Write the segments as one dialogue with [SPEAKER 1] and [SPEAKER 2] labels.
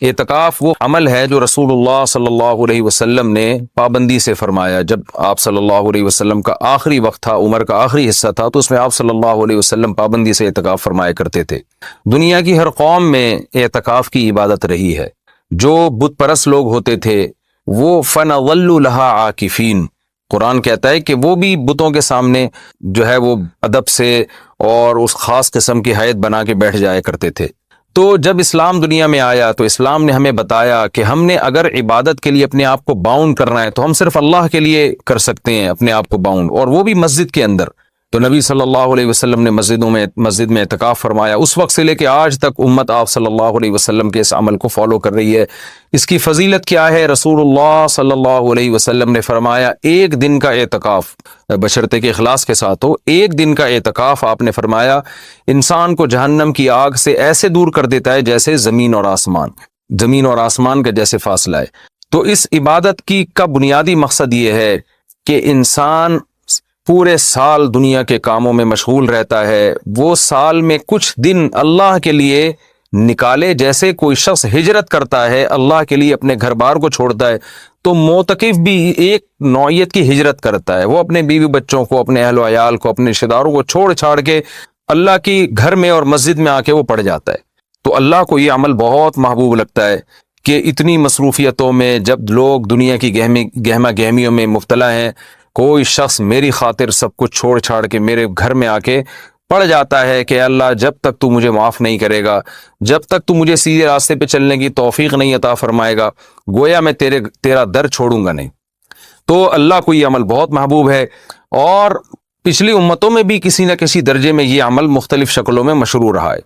[SPEAKER 1] اعتکاف وہ عمل ہے جو رسول اللہ صلی اللہ علیہ وسلم نے پابندی سے فرمایا۔ جب آپ صلی اللہ علیہ وسلم کا آخری وقت تھا، عمر کا آخری حصہ تھا، تو اس میں آپ صلی اللہ علیہ وسلم پابندی سے اعتکاف فرمایا کرتے تھے۔ دنیا کی ہر قوم میں اعتکاف کی عبادت رہی ہے۔ جو بت پرست لوگ ہوتے تھے وہ فَنَظَلُّ لَهَا عَاكِفِينَ، قرآن کہتا ہے کہ وہ بھی بتوں کے سامنے جو ہے وہ ادب سے اور اس خاص قسم کی ہیئت بنا کے بیٹھ جایا کرتے تھے۔ تو جب اسلام دنیا میں آیا تو اسلام نے ہمیں بتایا کہ ہم نے اگر عبادت کے لیے اپنے آپ کو باؤنڈ کرنا ہے تو ہم صرف اللہ کے لیے کر سکتے ہیں اپنے آپ کو باؤنڈ، اور وہ بھی مسجد کے اندر۔ تو نبی صلی اللہ علیہ وسلم نے مسجد میں اعتکاف فرمایا۔ اس وقت سے لے کے آج تک امت آپ صلی اللہ علیہ وسلم کے اس عمل کو فالو کر رہی ہے۔ اس کی فضیلت کیا ہے؟ رسول اللہ صلی اللہ علیہ وسلم نے فرمایا ایک دن کا اعتکاف، بشرطے کے اخلاص کے ساتھ ہو، ایک دن کا اعتکاف آپ نے فرمایا انسان کو جہنم کی آگ سے ایسے دور کر دیتا ہے جیسے زمین اور آسمان کا جیسے فاصلہ ہے۔ تو اس عبادت کا بنیادی مقصد یہ ہے کہ انسان پورے سال دنیا کے کاموں میں مشغول رہتا ہے، وہ سال میں کچھ دن اللہ کے لیے نکالے۔ جیسے کوئی شخص ہجرت کرتا ہے اللہ کے لیے، اپنے گھر بار کو چھوڑتا ہے، تو معتکف بھی ایک نوعیت کی ہجرت کرتا ہے۔ وہ اپنے بیوی بچوں کو، اپنے اہل و عیال کو، اپنے رشتہ داروں کو چھوڑ چھاڑ کے اللہ کی گھر میں اور مسجد میں آ کے وہ پڑ جاتا ہے۔ تو اللہ کو یہ عمل بہت محبوب لگتا ہے کہ اتنی مصروفیتوں میں جب لوگ دنیا کی گہما گہمیوں میں مبتلا ہیں، کوئی شخص میری خاطر سب کچھ چھوڑ چھاڑ کے میرے گھر میں آ کے پڑ جاتا ہے کہ اللہ جب تک تو مجھے معاف نہیں کرے گا، جب تک تو مجھے سیدھے راستے پہ چلنے کی توفیق نہیں عطا فرمائے گا، گویا میں تیرا در چھوڑوں گا نہیں۔ تو اللہ کو یہ عمل بہت محبوب ہے، اور پچھلی امتوں میں بھی کسی نہ کسی درجے میں یہ عمل مختلف شکلوں میں مشروع رہا ہے۔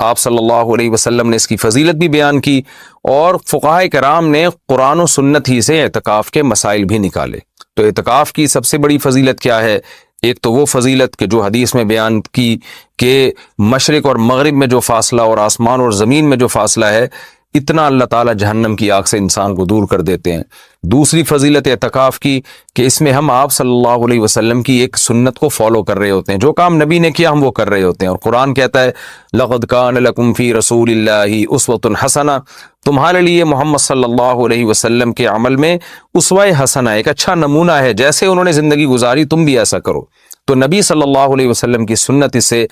[SPEAKER 1] آپ صلی اللہ علیہ وسلم نے اس کی فضیلت بھی بیان کی، اور فقہاء کرام نے قرآن و سنت ہی سے اعتکاف کے مسائل بھی نکالے۔ تو اعتکاف کی سب سے بڑی فضیلت کیا ہے؟ ایک تو وہ فضیلت کہ جو حدیث میں بیان کی کہ مشرق اور مغرب میں جو فاصلہ اور آسمان اور زمین میں جو فاصلہ ہے، اتنا اللہ تعالیٰ جہنم کی آگ سے انسان کو دور کر دیتے ہیں۔ دوسری فضیلت اعتکاف کی کہ اس میں ہم آپ صلی اللہ علیہ وسلم کی ایک سنت کو فالو کر رہے ہوتے ہیں، جو کام نبی نے کیا ہم وہ کر رہے ہوتے ہیں۔ اور قرآن کہتا ہے لَقَدْ كَانَ لَكُمْ فِي رَسُولِ اللَّهِ أُسْوَةٌ حَسَنَةٌ، تمہارے لیے محمد صلی اللہ علیہ وسلم کے عمل میں اسوہ حسنہ، ایک اچھا نمونہ ہے، جیسے انہوں نے زندگی گزاری تم بھی ایسا کرو۔ تو نبی صلی اللہ علیہ وسلم کی سنت اس سے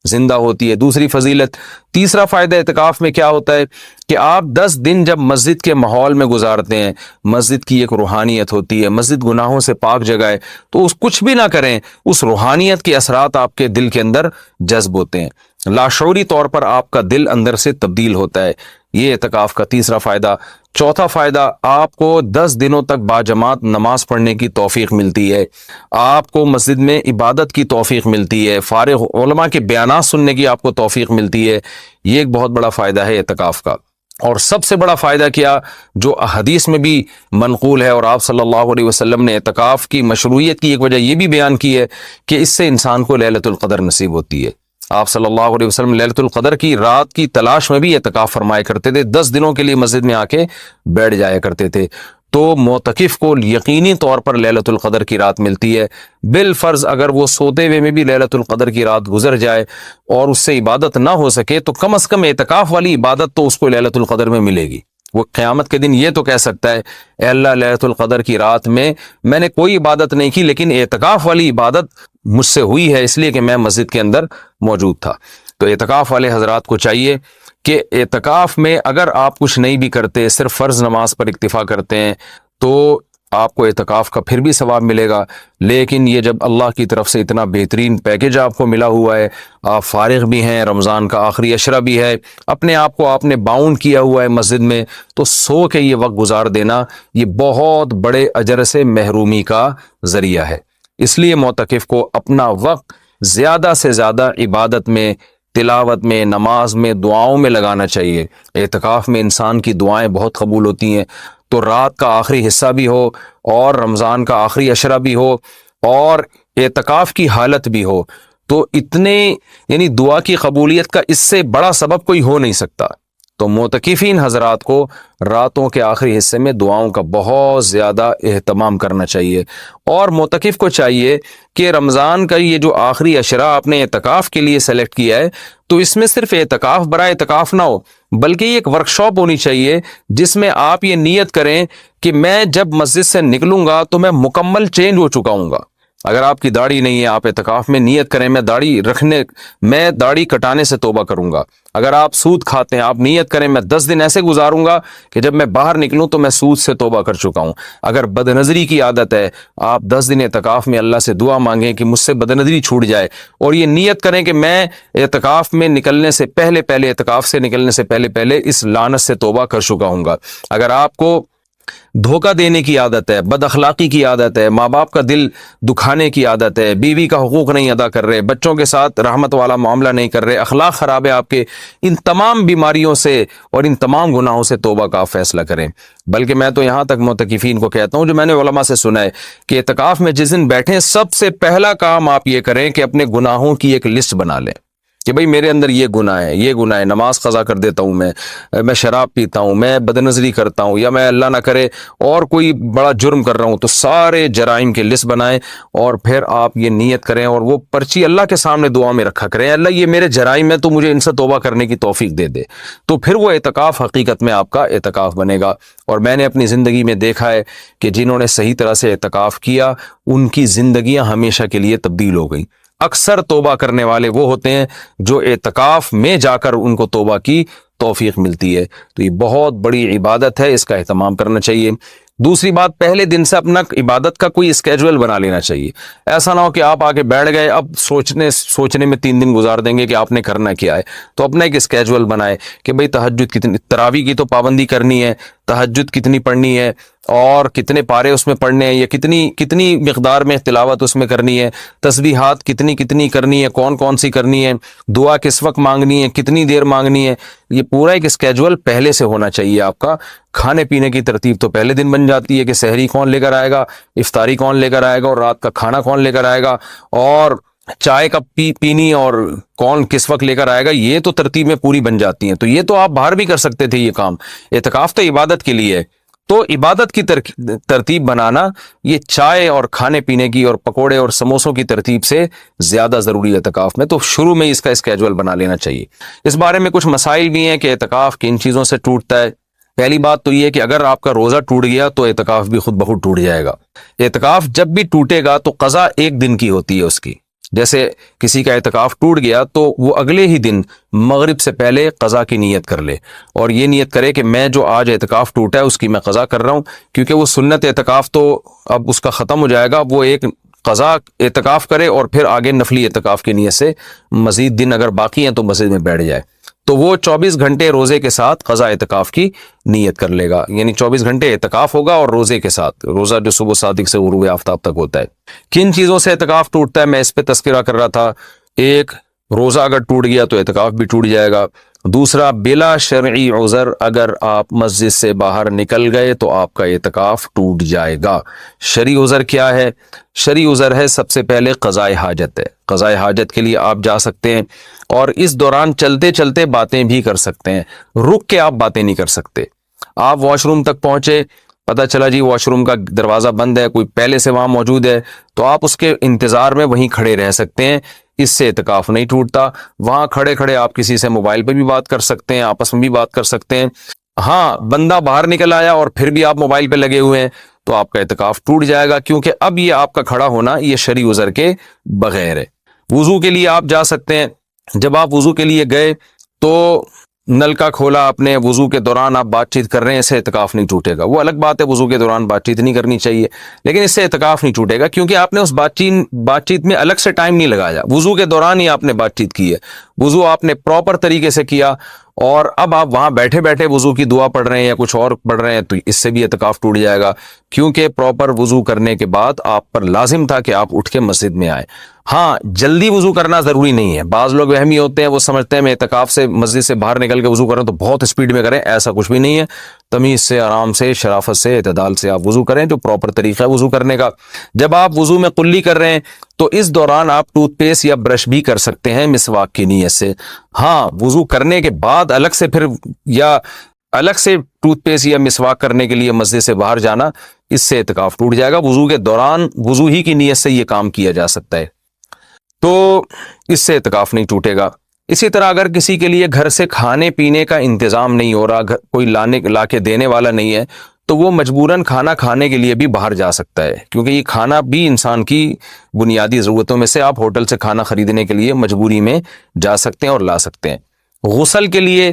[SPEAKER 1] زندہ ہوتی ہے۔ دوسری فضیلت، تیسرا فائدہ اعتکاف میں کیا ہوتا ہے کہ آپ 10 دن جب مسجد کے ماحول میں گزارتے ہیں، مسجد کی ایک روحانیت ہوتی ہے، مسجد گناہوں سے پاک جگہ ہے، تو اس کچھ بھی نہ کریں، اس روحانیت کے اثرات آپ کے دل کے اندر جذب ہوتے ہیں، لاشعوری طور پر آپ کا دل اندر سے تبدیل ہوتا ہے۔ یہ اعتکاف کا تیسرا فائدہ۔ چوتھا فائدہ، آپ کو 10 دنوں تک باجماعت نماز پڑھنے کی توفیق ملتی ہے، آپ کو مسجد میں عبادت کی توفیق ملتی ہے، فارغ علماء کے بیانات سننے کی آپ کو توفیق ملتی ہے۔ یہ ایک بہت بڑا فائدہ ہے اعتکاف کا۔ اور سب سے بڑا فائدہ کیا، جو حدیث میں بھی منقول ہے، اور آپ صلی اللہ علیہ وسلم نے اعتکاف کی مشروعیت کی ایک وجہ یہ بھی بیان کی ہے کہ اس سے انسان کو لیلۃ القدر نصیب ہوتی ہے۔ آپ صلی اللہ علیہ وسلم لیلۃ القدر کی رات کی تلاش میں بھی اعتکاف فرمایا کرتے تھے، 10 دنوں کے لیے مسجد میں آ کے بیٹھ جایا کرتے تھے۔ تو معتکف کو یقینی طور پر لیلۃ القدر کی رات ملتی ہے، بالفرض اگر وہ سوتے ہوئے میں بھی لیلۃ القدر کی رات گزر جائے اور اس سے عبادت نہ ہو سکے تو کم از کم اعتکاف والی عبادت تو اس کو لیلۃ القدر میں ملے گی۔ وہ قیامت کے دن یہ تو کہہ سکتا ہے اے اللہ لیلۃ القدر کی رات میں نے کوئی عبادت نہیں کی، لیکن اعتکاف والی عبادت مجھ سے ہوئی ہے، اس لیے کہ میں مسجد کے اندر موجود تھا۔ تو اعتکاف والے حضرات کو چاہیے کہ اعتکاف میں اگر آپ کچھ نہیں بھی کرتے، صرف فرض نماز پر اکتفا کرتے ہیں، تو آپ کو اعتکاف کا پھر بھی ثواب ملے گا۔ لیکن یہ جب اللہ کی طرف سے اتنا بہترین پیکج آپ کو ملا ہوا ہے، آپ فارغ بھی ہیں، رمضان کا آخری عشرہ بھی ہے، اپنے آپ کو آپ نے باؤنڈ کیا ہوا ہے مسجد میں، تو سو کے یہ وقت گزار دینا یہ بہت بڑے اجر سے محرومی کا ذریعہ ہے۔ اس لیے معتکف کو اپنا وقت زیادہ سے زیادہ عبادت میں، تلاوت میں، نماز میں، دعاؤں میں لگانا چاہیے۔ اعتکاف میں انسان کی دعائیں بہت قبول ہوتی ہیں، تو رات کا آخری حصہ بھی ہو اور رمضان کا آخری عشرہ بھی ہو اور اعتکاف کی حالت بھی ہو، تو یعنی دعا کی قبولیت کا اس سے بڑا سبب کوئی ہو نہیں سکتا۔ تو معتکفین حضرات کو راتوں کے آخری حصے میں دعاؤں کا بہت زیادہ اہتمام کرنا چاہیے، اور معتکف کو چاہیے کہ رمضان کا یہ جو آخری عشرہ آپ نے اعتکاف کے لیے سلیکٹ کیا ہے، تو اس میں صرف اعتکاف برائے اعتکاف نہ ہو، بلکہ یہ ایک ورکشاپ ہونی چاہیے جس میں آپ یہ نیت کریں کہ میں جب مسجد سے نکلوں گا تو میں مکمل چینج ہو چکا ہوں گا۔ اگر آپ کی داڑھی نہیں ہے، آپ اعتکاف میں نیت کریں میں داڑھی کٹانے سے توبہ کروں گا۔ اگر آپ سود کھاتے ہیں، آپ نیت کریں میں 10 دن ایسے گزاروں گا کہ جب میں باہر نکلوں تو میں سود سے توبہ کر چکا ہوں۔ اگر بد نظری کی عادت ہے، آپ 10 دن اعتکاف میں اللہ سے دعا مانگیں کہ مجھ سے بد نظری چھوٹ جائے، اور یہ نیت کریں کہ میں اعتکاف میں نکلنے سے پہلے اعتکاف سے نکلنے سے پہلے اس لعنت سے توبہ کر چکا ہوں گا۔ اگر آپ کو دھوکہ دینے کی عادت ہے، بد اخلاقی کی عادت ہے، ماں باپ کا دل دکھانے کی عادت ہے، بیوی کا حقوق نہیں ادا کر رہے، بچوں کے ساتھ رحمت والا معاملہ نہیں کر رہے، اخلاق خراب ہے آپ کے، ان تمام بیماریوں سے اور ان تمام گناہوں سے توبہ کا فیصلہ کریں۔ بلکہ میں تو یہاں تک معتکفین کو کہتا ہوں، جو میں نے علماء سے سنا ہے، کہ اعتکاف میں جس دن بیٹھیں سب سے پہلا کام آپ یہ کریں کہ اپنے گناہوں کی ایک لسٹ بنا لیں کہ بھئی میرے اندر یہ گناہ ہے، نماز قضا کر دیتا ہوں، میں شراب پیتا ہوں، میں بد نظری کرتا ہوں، یا میں اللہ نہ کرے اور کوئی بڑا جرم کر رہا ہوں، تو سارے جرائم کی لسٹ بنائیں اور پھر آپ یہ نیت کریں اور وہ پرچی اللہ کے سامنے دعا میں رکھا کریں، اللہ یہ میرے جرائم ہے تو مجھے ان سے توبہ کرنے کی توفیق دے دے، تو پھر وہ اعتکاف حقیقت میں آپ کا اعتکاف بنے گا۔ اور میں نے اپنی زندگی میں دیکھا ہے کہ جنہوں نے صحیح طرح سے اعتکاف کیا ان کی زندگیاں ہمیشہ کے لیے تبدیل ہو گئیں۔ اکثر توبہ کرنے والے وہ ہوتے ہیں جو اعتکاف میں جا کر ان کو توبہ کی توفیق ملتی ہے۔ تو یہ بہت بڑی عبادت ہے، اس کا اہتمام کرنا چاہیے۔ دوسری بات، پہلے دن سے اپنا عبادت کا کوئی اسکیجول بنا لینا چاہیے۔ ایسا نہ ہو کہ آپ آگے بیٹھ گئے، اب سوچنے میں 3 دن گزار دیں گے کہ آپ نے کرنا کیا ہے۔ تو اپنا ایک اسکیجول بنائے کہ بھئی تہجد کتنی، تراویح کی تو پابندی کرنی ہے، تہجد کتنی پڑھنی ہے اور کتنے پارے اس میں پڑھنے ہیں، یا کتنی مقدار میں تلاوت اس میں کرنی ہے، تسبیحات کتنی کرنی ہے، کون سی کرنی ہے، دعا کس وقت مانگنی ہے، کتنی دیر مانگنی ہے، یہ پورا ایک اسکیجول پہلے سے ہونا چاہیے آپ کا۔ کھانے پینے کی ترتیب تو پہلے دن بن جاتی ہے کہ سحری کون لے کر آئے گا، افطاری کون لے کر آئے گا، اور رات کا کھانا کون لے کر آئے گا، اور چائے کب پینی اور کون کس وقت لے کر آئے گا، یہ تو ترتیب میں پوری بن جاتی ہیں۔ تو یہ تو آپ باہر بھی کر سکتے تھے یہ کام، اعتکاف تو عبادت کے لیے ہے، تو عبادت کی ترتیب بنانا یہ چائے اور کھانے پینے کی اور پکوڑے اور سموسوں کی ترتیب سے زیادہ ضروری ہے اعتکاف میں۔ تو شروع میں اس کا اسکیجول بنا لینا چاہیے۔ اس بارے میں کچھ مسائل بھی ہیں کہ اعتکاف کن چیزوں سے ٹوٹتا ہے۔ پہلی بات تو یہ کہ اگر آپ کا روزہ ٹوٹ گیا تو اعتکاف بھی خود بخود ٹوٹ جائے گا۔ اعتکاف جب بھی ٹوٹے گا تو قضا 1 دن کی ہوتی ہے اس کی۔ جیسے کسی کا اعتکاف ٹوٹ گیا تو وہ اگلے ہی دن مغرب سے پہلے قضا کی نیت کر لے، اور یہ نیت کرے کہ میں جو آج اعتکاف ٹوٹا ہے اس کی میں قضا کر رہا ہوں، کیونکہ وہ سنت اعتکاف تو اب اس کا ختم ہو جائے گا، وہ ایک قضا اعتکاف کرے اور پھر آگے نفلی اعتکاف کی نیت سے مزید دن اگر باقی ہیں تو مسجد میں بیٹھ جائے، تو وہ 24 گھنٹے روزے کے ساتھ قضا اعتکاف کی نیت کر لے گا، یعنی 24 گھنٹے اعتکاف ہوگا اور روزے کے ساتھ، روزہ جو صبح صادق سے غروب آفتاب تک ہوتا ہے۔ کن چیزوں سے اعتکاف ٹوٹتا ہے میں اس پہ تذکرہ کر رہا تھا۔ ایک، روزہ اگر ٹوٹ گیا تو اعتکاف بھی ٹوٹ جائے گا۔ دوسرا، بلا شرعی عذر اگر آپ مسجد سے باہر نکل گئے تو آپ کا اعتکاف ٹوٹ جائے گا۔ شرعی عذر کیا ہے؟ شرعی عذر ہے سب سے پہلے قضاء حاجت ہے۔ قضاء حاجت کے لیے آپ جا سکتے ہیں اور اس دوران چلتے چلتے باتیں بھی کر سکتے ہیں، رک کے آپ باتیں نہیں کر سکتے۔ آپ واش روم تک پہنچے، پتہ چلا جی واش روم کا دروازہ بند ہے، کوئی پہلے سے وہاں موجود ہے، تو آپ اس کے انتظار میں وہیں کھڑے رہ سکتے ہیں، اس سے اعتکاف نہیں ٹوٹتا۔ وہاں کھڑے کھڑے آپ کسی سے موبائل پہ بھی بات کر سکتے ہیں، آپس میں بھی بات کر سکتے ہیں۔ ہاں، بندہ باہر نکل آیا اور پھر بھی آپ موبائل پہ لگے ہوئے ہیں تو آپ کا اعتکاف ٹوٹ جائے گا، کیونکہ اب یہ آپ کا کھڑا ہونا یہ شرعی عذر کے بغیر ہے۔ وضو کے لیے آپ جا سکتے ہیں، جب آپ وضو کے لیے گئے تو نل کا کھولا اپنے، وضو کے دوران آپ بات چیت کر رہے ہیں، اس سے اعتکاف نہیں ٹوٹے گا۔ وہ الگ بات ہے وضو کے دوران بات چیت نہیں کرنی چاہیے، لیکن اس سے اعتکاف نہیں ٹوٹے گا کیونکہ آپ نے اس بات چیت میں الگ سے ٹائم نہیں لگایا، وضو کے دوران ہی آپ نے بات چیت کی ہے، وضو آپ نے پراپر طریقے سے کیا، اور اب آپ وہاں بیٹھے بیٹھے وضو کی دعا پڑھ رہے ہیں یا کچھ اور پڑھ رہے ہیں تو اس سے بھی اعتکاف ٹوٹ جائے گا، کیونکہ پراپر وضو کرنے کے بعد آپ پر لازم تھا کہ آپ اٹھ کے مسجد میں آئے۔ ہاں، جلدی وضو کرنا ضروری نہیں ہے، بعض لوگ وہمی ہوتے ہیں، وہ سمجھتے ہیں میں اعتکاف سے مسجد سے باہر نکل کے وضو کروں تو بہت اسپیڈ میں کریں، ایسا کچھ بھی نہیں ہے۔ تمیز سے، آرام سے، شرافت سے، اعتدال سے آپ وضو کریں، جو پراپر طریقہ ہے وضو کرنے کا۔ جب آپ وضو میں قلی کر رہے ہیں تو اس دوران آپ ٹوتھ پیسٹ یا برش بھی کر سکتے ہیں مسواک کی نیت سے۔ ہاں، وضو کرنے کے بعد الگ سے پھر یا الگ سے ٹوتھ پیسٹ یا مسواک کرنے کے لیے مسجد سے باہر جانا، اس سے اعتکاف ٹوٹ جائے گا۔ وضو کے دوران وضو ہی کی نیت سے یہ کام کیا جا سکتا ہے، تو اس سے اعتکاف نہیں ٹوٹے گا۔ اسی طرح اگر کسی کے لیے گھر سے کھانے پینے کا انتظام نہیں ہو رہا، کوئی لا کے دینے والا نہیں ہے، تو وہ مجبوراً کھانا کھانے کے لیے بھی باہر جا سکتا ہے، کیونکہ یہ کھانا بھی انسان کی بنیادی ضرورتوں میں سے، آپ ہوٹل سے کھانا خریدنے کے لیے مجبوری میں جا سکتے ہیں اور لا سکتے ہیں۔ غسل کے لیے،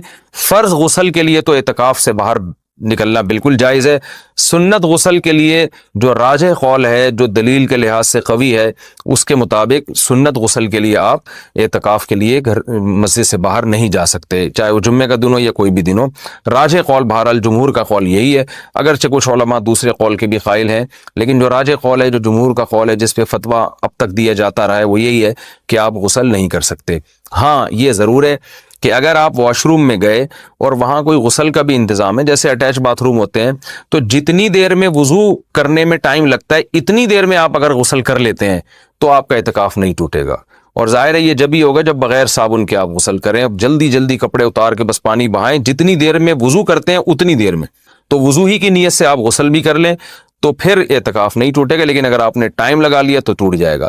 [SPEAKER 1] فرض غسل کے لیے تو اعتکاف سے باہر نکلنا بالکل جائز ہے۔ سنت غسل کے لیے جو راجح قول ہے، جو دلیل کے لحاظ سے قوی ہے، اس کے مطابق سنت غسل کے لیے آپ اعتکاف کے لیے مسجد سے باہر نہیں جا سکتے، چاہے وہ جمعے کا دن ہو یا کوئی بھی دن ہو۔ راجح قول بہرحال جمہور کا قول یہی ہے، اگرچہ کچھ علماء دوسرے قول کے بھی قائل ہیں، لیکن جو راجح قول ہے، جو جمہور کا قول ہے، جس پہ فتویٰ اب تک دیا جاتا رہا ہے، وہ یہی ہے کہ آپ غسل نہیں کر سکتے۔ ہاں یہ ضرور ہے کہ اگر آپ واش روم میں گئے اور وہاں کوئی غسل کا بھی انتظام ہے، جیسے اٹیچ باتھ روم ہوتے ہیں، تو جتنی دیر میں وضو کرنے میں ٹائم لگتا ہے، اتنی دیر میں آپ اگر غسل کر لیتے ہیں تو آپ کا اعتکاف نہیں ٹوٹے گا۔ اور ظاہر ہے یہ جب ہی ہوگا جب بغیر صابن کے آپ غسل کریں، اب جلدی جلدی کپڑے اتار کے بس پانی بہائیں، جتنی دیر میں وضو کرتے ہیں اتنی دیر میں، تو وضو ہی کی نیت سے آپ غسل بھی کر لیں تو پھر اعتکاف نہیں ٹوٹے گا، لیکن اگر آپ نے ٹائم لگا لیا تو ٹوٹ جائے گا۔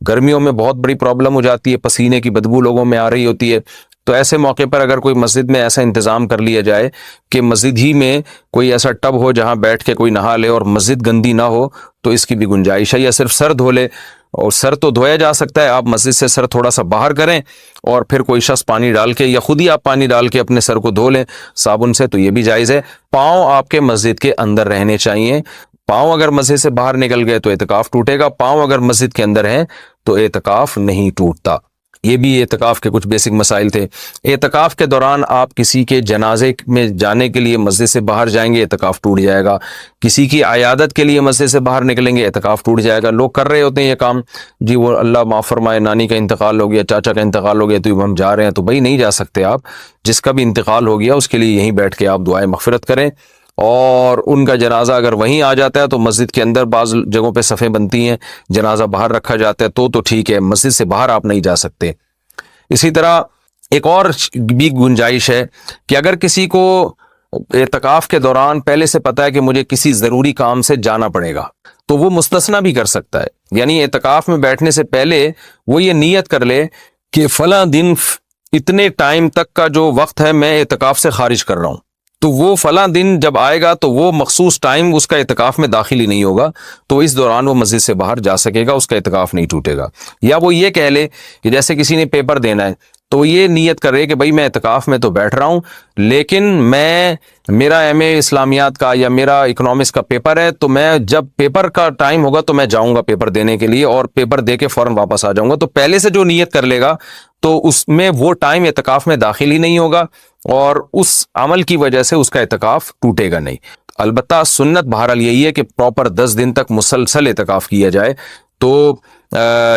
[SPEAKER 1] گرمیوں میں بہت بڑی پرابلم ہو جاتی ہے، پسینے کی بدبو لوگوں میں آ رہی ہوتی ہے، تو ایسے موقع پر اگر کوئی مسجد میں ایسا انتظام کر لیا جائے کہ مسجد ہی میں کوئی ایسا ٹب ہو جہاں بیٹھ کے کوئی نہا لے اور مسجد گندی نہ ہو، تو اس کی بھی گنجائش ہے، یا صرف سر دھو لے، اور سر تو دھویا جا سکتا ہے، آپ مسجد سے سر تھوڑا سا باہر کریں اور پھر کوئی شخص پانی ڈال کے یا خود ہی آپ پانی ڈال کے اپنے سر کو دھو لیں صابن سے، تو یہ بھی جائز ہے۔ پاؤں آپ کے مسجد کے اندر رہنے چاہیے، پاؤں اگر مسجد سے باہر نکل گئے تو اعتکاف ٹوٹے گا، پاؤں اگر مسجد کے اندر ہیں تو اعتکاف نہیں ٹوٹتا۔ یہ بھی اعتکاف کے کچھ بیسک مسائل تھے۔ اعتکاف کے دوران آپ کسی کے جنازے میں جانے کے لیے مسجد سے باہر جائیں گے، اعتکاف ٹوٹ جائے گا۔ کسی کی عیادت کے لیے مسجد سے باہر نکلیں گے، اعتکاف ٹوٹ جائے گا۔ لوگ کر رہے ہوتے ہیں یہ کام، جی وہ اللہ معاف فرمائے نانی کا انتقال ہو گیا، چاچا کا انتقال ہو گیا تو ہم جا رہے ہیں، تو بھائی نہیں جا سکتے آپ، جس کا بھی انتقال ہو گیا اس کے لیے یہیں بیٹھ کے آپ دعائیں مغفرت کریں، اور ان کا جنازہ اگر وہیں آ جاتا ہے تو مسجد کے اندر بعض جگہوں پہ صفیں بنتی ہیں، جنازہ باہر رکھا جاتا ہے تو ٹھیک ہے، مسجد سے باہر آپ نہیں جا سکتے۔ اسی طرح ایک اور بھی گنجائش ہے کہ اگر کسی کو اعتکاف کے دوران پہلے سے پتہ ہے کہ مجھے کسی ضروری کام سے جانا پڑے گا، تو وہ مستثنی بھی کر سکتا ہے، یعنی اعتکاف میں بیٹھنے سے پہلے وہ یہ نیت کر لے کہ فلاں دن اتنے ٹائم تک کا جو وقت ہے میں اعتکاف سے خارج کر رہا ہوں، تو وہ فلاں دن جب آئے گا تو وہ مخصوص ٹائم اس کا اعتکاف میں داخل ہی نہیں ہوگا، تو اس دوران وہ مسجد سے باہر جا سکے گا، اس کا اعتکاف نہیں ٹوٹے گا۔ یا وہ یہ کہہ لے کہ جیسے کسی نے پیپر دینا ہے تو یہ نیت کر رہے کہ بھائی میں اعتکاف میں تو بیٹھ رہا ہوں، لیکن میرا ایم اے اسلامیات کا یا میرا اکنامکس کا پیپر ہے، تو میں جب پیپر کا ٹائم ہوگا تو میں جاؤں گا پیپر دینے کے لیے، اور پیپر دے کے فوراً واپس آ جاؤں گا، تو پہلے سے جو نیت کر لے گا تو اس میں وہ ٹائم اعتکاف میں داخل ہی نہیں ہوگا، اور اس عمل کی وجہ سے اس کا اعتکاف ٹوٹے گا نہیں۔ البتہ سنت بہرحال یہی ہے کہ پراپر 10 دن تک مسلسل اعتکاف کیا جائے۔ تو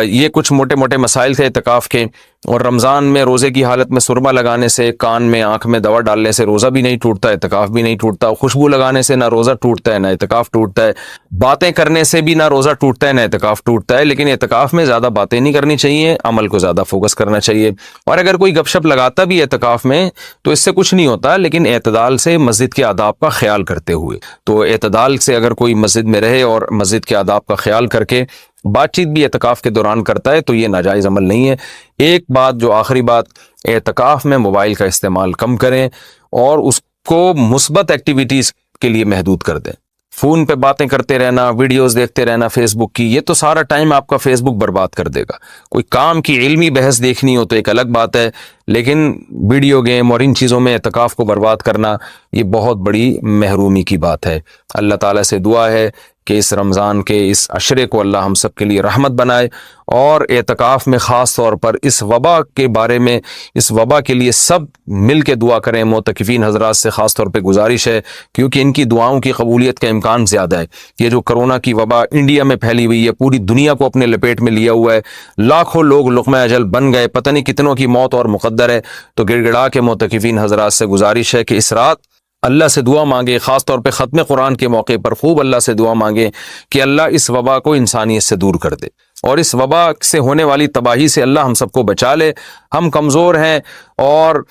[SPEAKER 1] یہ کچھ موٹے موٹے مسائل تھے اعتکاف کے۔ اور رمضان میں روزے کی حالت میں سرما لگانے سے، کان میں آنکھ میں دوا ڈالنے سے روزہ بھی نہیں ٹوٹتا، اعتکاف بھی نہیں ٹوٹتا۔ خوشبو لگانے سے نہ روزہ ٹوٹتا ہے نہ اعتکاف ٹوٹتا ہے۔ باتیں کرنے سے بھی نہ روزہ ٹوٹتا ہے نہ اعتکاف ٹوٹتا ہے، لیکن اعتکاف میں زیادہ باتیں نہیں کرنی چاہیے، عمل کو زیادہ فوکس کرنا چاہیے۔ اور اگر کوئی گپ شپ لگاتا بھی اعتکاف میں تو اس سے کچھ نہیں ہوتا، لیکن اعتدال سے مسجد کے آداب کا خیال کرتے ہوئے، تو اعتدال سے اگر کوئی مسجد میں رہے اور مسجد کے آداب کا خیال کر کے بات چیت بھی اعتکاف کے دوران کرتا ہے تو یہ ناجائز عمل نہیں ہے۔ ایک بات جو آخری بات، اعتکاف میں موبائل کا استعمال کم کریں اور اس کو مثبت ایکٹیویٹیز کے لیے محدود کر دیں۔ فون پہ باتیں کرتے رہنا، ویڈیوز دیکھتے رہنا فیس بک کی، یہ تو سارا ٹائم آپ کا فیس بک برباد کر دے گا۔ کوئی کام کی علمی بحث دیکھنی ہو تو ایک الگ بات ہے، لیکن ویڈیو گیم اور ان چیزوں میں اعتکاف کو برباد کرنا یہ بہت بڑی محرومی کی بات ہے۔ اللہ تعالیٰ سے دعا ہے کہ اس رمضان کے اس عشرے کو اللہ ہم سب کے لیے رحمت بنائے، اور اعتکاف میں خاص طور پر اس وبا کے بارے میں، اس وبا کے لیے سب مل کے دعا کریں۔ معتکفین حضرات سے خاص طور پہ گزارش ہے، کیونکہ ان کی دعاؤں کی قبولیت کا امکان زیادہ ہے۔ یہ جو کرونا کی وبا انڈیا میں پھیلی ہوئی ہے، پوری دنیا کو اپنے لپیٹ میں لیا ہوا ہے، لاکھوں لوگ لقمہ اجل بن گئے، پتہ نہیں کتنوں کی موت اور مقدر ہے۔ تو گڑ گڑا کے معتکفین حضرات سے گزارش ہے کہ اس رات اللہ سے دعا مانگے، خاص طور پہ ختم قرآن کے موقع پر خوب اللہ سے دعا مانگے کہ اللہ اس وبا کو انسانیت سے دور کر دے، اور اس وبا سے ہونے والی تباہی سے اللہ ہم سب کو بچا لے۔ ہم کمزور ہیں، اور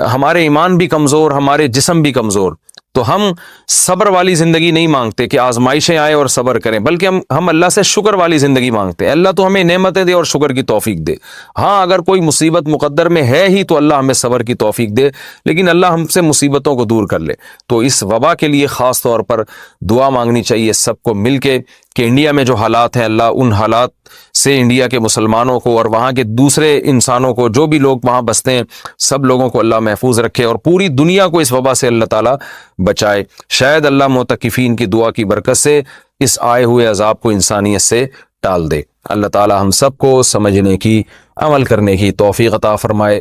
[SPEAKER 1] ہمارے ایمان بھی کمزور، ہمارے جسم بھی کمزور، تو ہم صبر والی زندگی نہیں مانگتے کہ آزمائشیں آئے اور صبر کریں، بلکہ ہم اللہ سے شکر والی زندگی مانگتے ہیں، اللہ تو ہمیں نعمتیں دے اور شکر کی توفیق دے۔ ہاں اگر کوئی مصیبت مقدر میں ہے ہی تو اللہ ہمیں صبر کی توفیق دے، لیکن اللہ ہم سے مصیبتوں کو دور کر لے۔ تو اس وبا کے لیے خاص طور پر دعا مانگنی چاہیے سب کو مل کے کہ انڈیا میں جو حالات ہیں، اللہ ان حالات سے انڈیا کے مسلمانوں کو اور وہاں کے دوسرے انسانوں کو، جو بھی لوگ وہاں بستے ہیں، سب لوگوں کو اللہ محفوظ رکھے اور پوری دنیا کو اس وبا سے اللہ تعالیٰ بچائے۔ شاید اللہ معتکفین کی دعا کی برکت سے اس آئے ہوئے عذاب کو انسانیت سے ٹال دے۔ اللہ تعالیٰ ہم سب کو سمجھنے کی، عمل کرنے کی توفیق عطا فرمائے۔